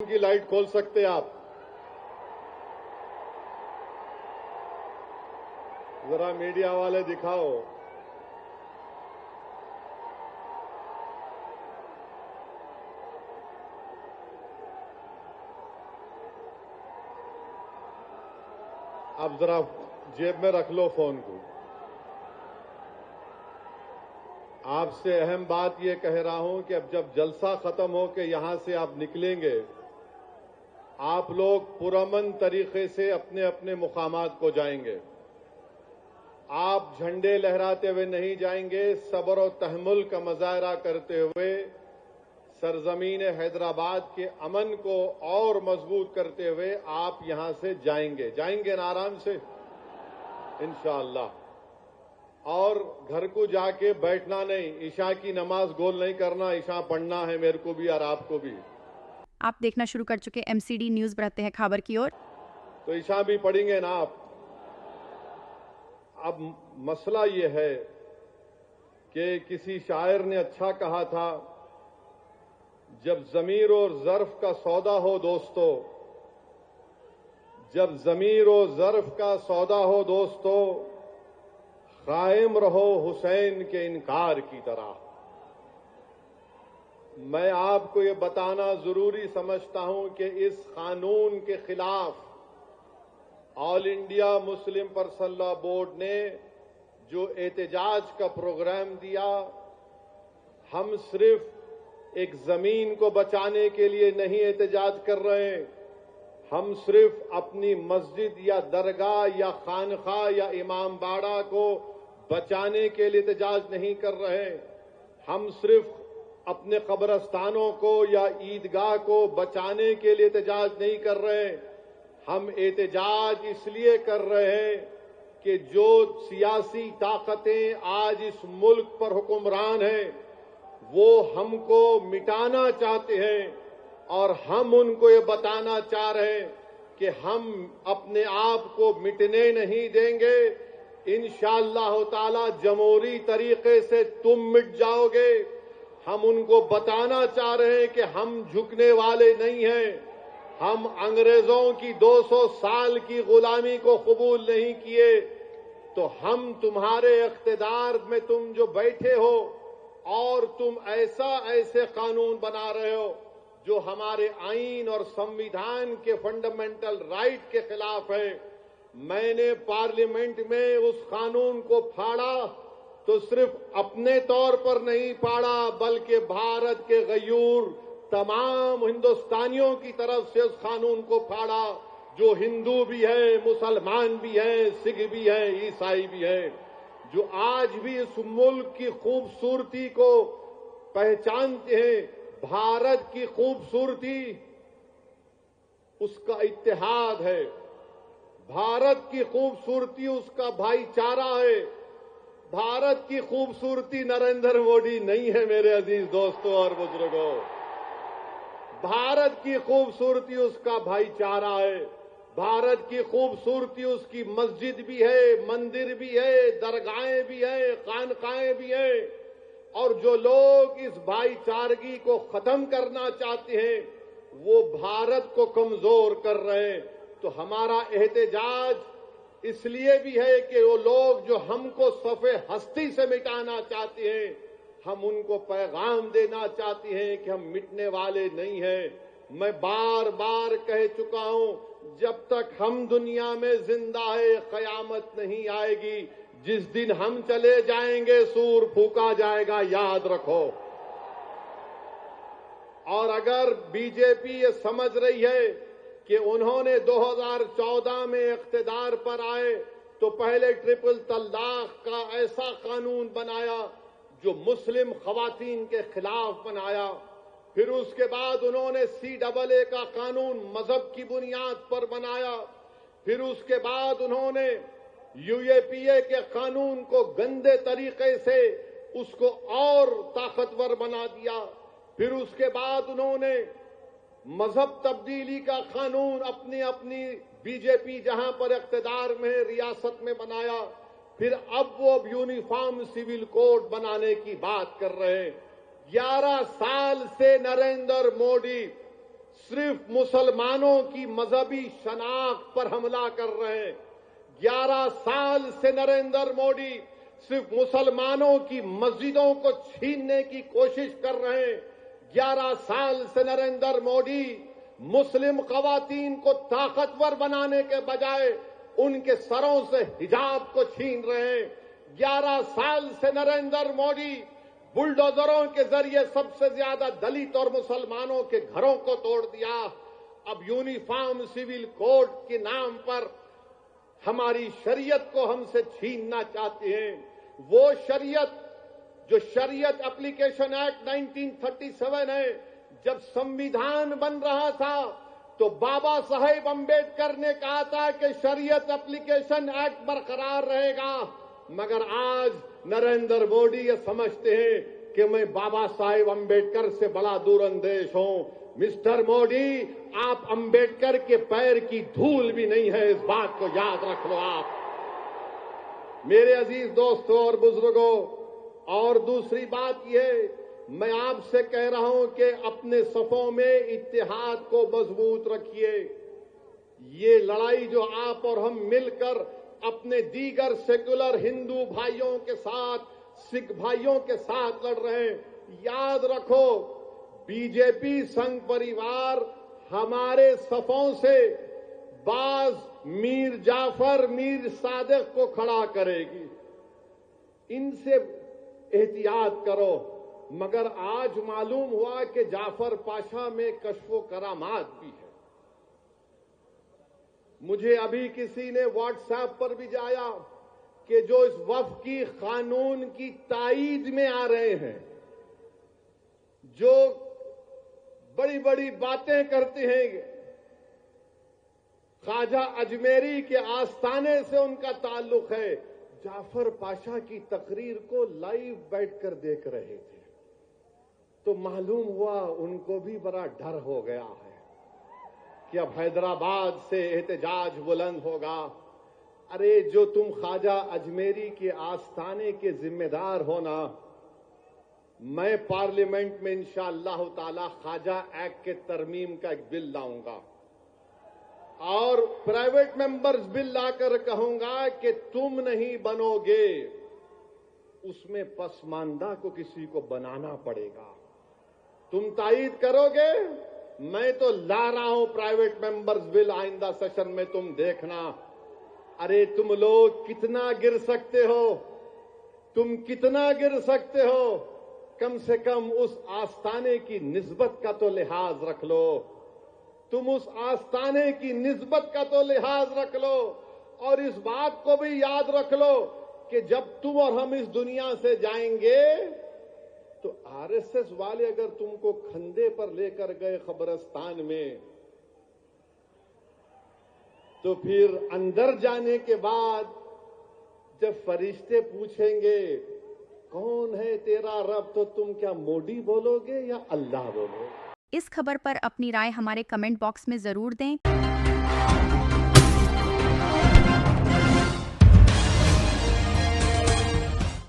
की लाइट खोल सकते हैं आप? जरा मीडिया वाले दिखाओ। आप जरा जेब में रख लो फोन को। आपसे अहम बात यह कह रहा हूं कि अब जब जलसा खत्म हो के यहां से आप निकलेंगे, आप लोग पुरअमन तरीके से अपने अपने मुकामात को जाएंगे। आप झंडे लहराते हुए नहीं जाएंगे, सब्र और तहम्मुल का मुजाहरा करते हुए सरजमीन हैदराबाद के अमन को और मजबूत करते हुए आप यहां से जाएंगे ना आराम से इंशाअल्लाह। और घर को जाके बैठना नहीं, ईशा की नमाज गोल नहीं करना, ईशा पढ़ना है मेरे को भी और आपको भी। आप देखना शुरू कर चुके एमसीडी न्यूज, बढ़ते हैं खबर की ओर। तो ईशा भी पढ़ेंगे ना आप। अब मसला ये है कि किसी शायर ने अच्छा कहा था, जब ज़मीर और ज़र्फ का सौदा हो दोस्तों, जब ज़मीर और ज़र्फ का सौदा हो दोस्तों, कायम रहो हुसैन के इनकार की तरह। मैं आपको ये बताना जरूरी समझता हूं कि इस कानून के खिलाफ all India Muslim personal law board ने जो एहतजाज का प्रोग्राम दिया, हम सिर्फ एक जमीन को बचाने के लिए नहीं एहतजाज कर रहे हैं, हम सिर्फ अपनी मस्जिद या दरगाह या खानखा या इमाम बाड़ा को बचाने के लिए एहतजाज नहीं कर रहे हैं, हम सिर्फ अपने कब्रस्तानों को या ईदगाह को बचाने के लिए एहतजाज नहीं कर रहे हैं, हम एहतजाज इसलिए कर रहे हैं कि जो सियासी ताकतें आज इस मुल्क पर हुक्मरान हैं, वो हमको मिटाना चाहते हैं और हम उनको ये बताना चाह रहे हैं कि हम अपने आप को मिटने नहीं देंगे। इंशाअल्लाह ताला जमहूरी तरीके से तुम मिट जाओगे। हम उनको बताना चाह रहे हैं कि हम झुकने वाले नहीं हैं। हम अंग्रेजों की 200 साल की गुलामी को कबूल नहीं किए, तो हम तुम्हारे इख्तिदार में तुम जो बैठे हो और तुम ऐसे कानून बना रहे हो जो हमारे आईन और संविधान के फंडामेंटल राइट के खिलाफ है। मैंने पार्लियामेंट में उस कानून को फाड़ा तो सिर्फ अपने तौर पर नहीं फाड़ा, बल्कि भारत के गयूर तमाम हिंदुस्तानियों की तरफ से उस कानून को फाड़ा, जो हिंदू भी है, मुसलमान भी है, सिख भी है, ईसाई भी है, जो आज भी इस मुल्क की खूबसूरती को पहचानते हैं। भारत की खूबसूरती उसका इत्तेहाद है, भारत की खूबसूरती उसका भाईचारा है। भारत की खूबसूरती नरेंद्र मोदी नहीं है मेरे अजीज दोस्तों और बुजुर्गों, भारत की खूबसूरती उसका भाईचारा है। भारत की खूबसूरती उसकी मस्जिद भी है, मंदिर भी है, दरगाहें भी है, खानकाएं भी है। और जो लोग इस भाईचारगी को खत्म करना चाहते हैं, वो भारत को कमजोर कर रहे हैं। तो हमारा एहतजाज इसलिए भी है कि वो लोग जो हमको सफ़े हस्ती से मिटाना चाहते हैं, हम उनको पैगाम देना चाहते हैं कि हम मिटने वाले नहीं हैं। मैं बार बार कह चुका हूं, जब तक हम दुनिया में जिंदा है कयामत नहीं आएगी। जिस दिन हम चले जाएंगे सूर फूका जाएगा, याद रखो। और अगर बीजेपी ये समझ रही है कि उन्होंने 2014 में इख्तिदार पर आए तो पहले ट्रिपल तलाक का ऐसा कानून बनाया जो मुस्लिम खवातीन के खिलाफ बनाया, फिर उसके बाद उन्होंने CAA का कानून मजहब की बुनियाद पर बनाया, फिर उसके बाद उन्होंने UAPA के कानून को गंदे तरीके से उसको और ताकतवर बना दिया, फिर उसके बाद उन्होंने मजहब तब्दीली का कानून अपनी बीजेपी जहां पर इख्तिदार में रियासत में बनाया, फिर अब वो यूनिफॉर्म सिविल कोड बनाने की बात कर रहे हैं। 11 साल से नरेंद्र मोदी सिर्फ मुसलमानों की मजहबी शनाख्त पर हमला कर रहे हैं। 11 साल से नरेंद्र मोदी सिर्फ मुसलमानों की मस्जिदों को छीनने की कोशिश कर रहे हैं। 11 साल से नरेंद्र मोदी मुस्लिम खवातीन को ताकतवर बनाने के बजाय उनके सरों से हिजाब को छीन रहे हैं। 11 साल से नरेंद्र मोदी बुलडोजरों के जरिए सबसे ज्यादा दलित और मुसलमानों के घरों को तोड़ दिया। अब यूनिफॉर्म सिविल कोड के नाम पर हमारी शरीयत को हमसे छीनना चाहते हैं। वो शरीयत जो शरीयत एप्लीकेशन एक्ट 1937 है, जब संविधान बन रहा था तो बाबा साहेब अंबेडकर ने कहा था कि शरीयत एप्लीकेशन एक्ट बरकरार रहेगा, मगर आज नरेंद्र मोदी ये समझते हैं कि मैं बाबा साहेब अंबेडकर से बड़ा दूरअंदेश हूं। मिस्टर मोदी, आप अंबेडकर के पैर की धूल भी नहीं है, इस बात को याद रख लो आप। मेरे अजीज दोस्तों और बुजुर्गों, और दूसरी बात यह, मैं आपसे कह रहा हूं कि अपने सफों में इत्तेहाद को मजबूत रखिए। ये लड़ाई जो आप और हम मिलकर अपने दीगर सेकुलर हिंदू भाइयों के साथ, सिख भाइयों के साथ लड़ रहे हैं, याद रखो बीजेपी संघ परिवार हमारे सफों से बाज मीर जाफर, मीर सादिक को खड़ा करेगी। इनसे एहतियात करो। मगर आज मालूम हुआ कि जाफर पाशा में कश्फो करामात भी है। मुझे अभी किसी ने व्हाट्सएप पर भी जाया कि जो इस वफ़ की कानून की ताईद में आ रहे हैं, जो बड़ी बड़ी बातें करते हैं, ख्वाजा अजमेरी के आस्थाने से उनका ताल्लुक है, जाफर पाशा की तकरीर को लाइव बैठकर देख रहे थे, तो मालूम हुआ उनको भी बड़ा डर हो गया है कि अब हैदराबाद से एहतजाज बुलंद होगा। अरे जो तुम ख्वाजा अजमेरी के आस्थाने के जिम्मेदार हो ना, मैं पार्लियामेंट में इंशाअल्लाह ताला ख्वाजा एक्ट के तरमीम का एक बिल लाऊंगा और प्राइवेट मेंबर्स बिल लाकर कहूंगा कि तुम नहीं बनोगे, उसमें पसमानदा को किसी को बनाना पड़ेगा। तुम तायीद करोगे, मैं तो ला रहा हूं प्राइवेट मेंबर्स बिल आइंदा सेशन में, तुम देखना। अरे तुम लोग कितना गिर सकते हो, तुम कितना गिर सकते हो, कम से कम उस आस्थाने की निस्बत का तो लिहाज रख लो। तुम उस आस्थाने की निस्बत का तो लिहाज रख लो, और इस बात को भी याद रख लो कि जब तुम और हम इस दुनिया से जाएंगे तो आरएसएस वाले अगर तुमको खंदे पर लेकर गए कब्रिस्तान में, तो फिर अंदर जाने के बाद जब फरिश्ते पूछेंगे कौन है तेरा रब, तो तुम क्या मोदी बोलोगे या अल्लाह बोलोगे? इस खबर पर अपनी राय हमारे कमेंट बॉक्स में जरूर दें।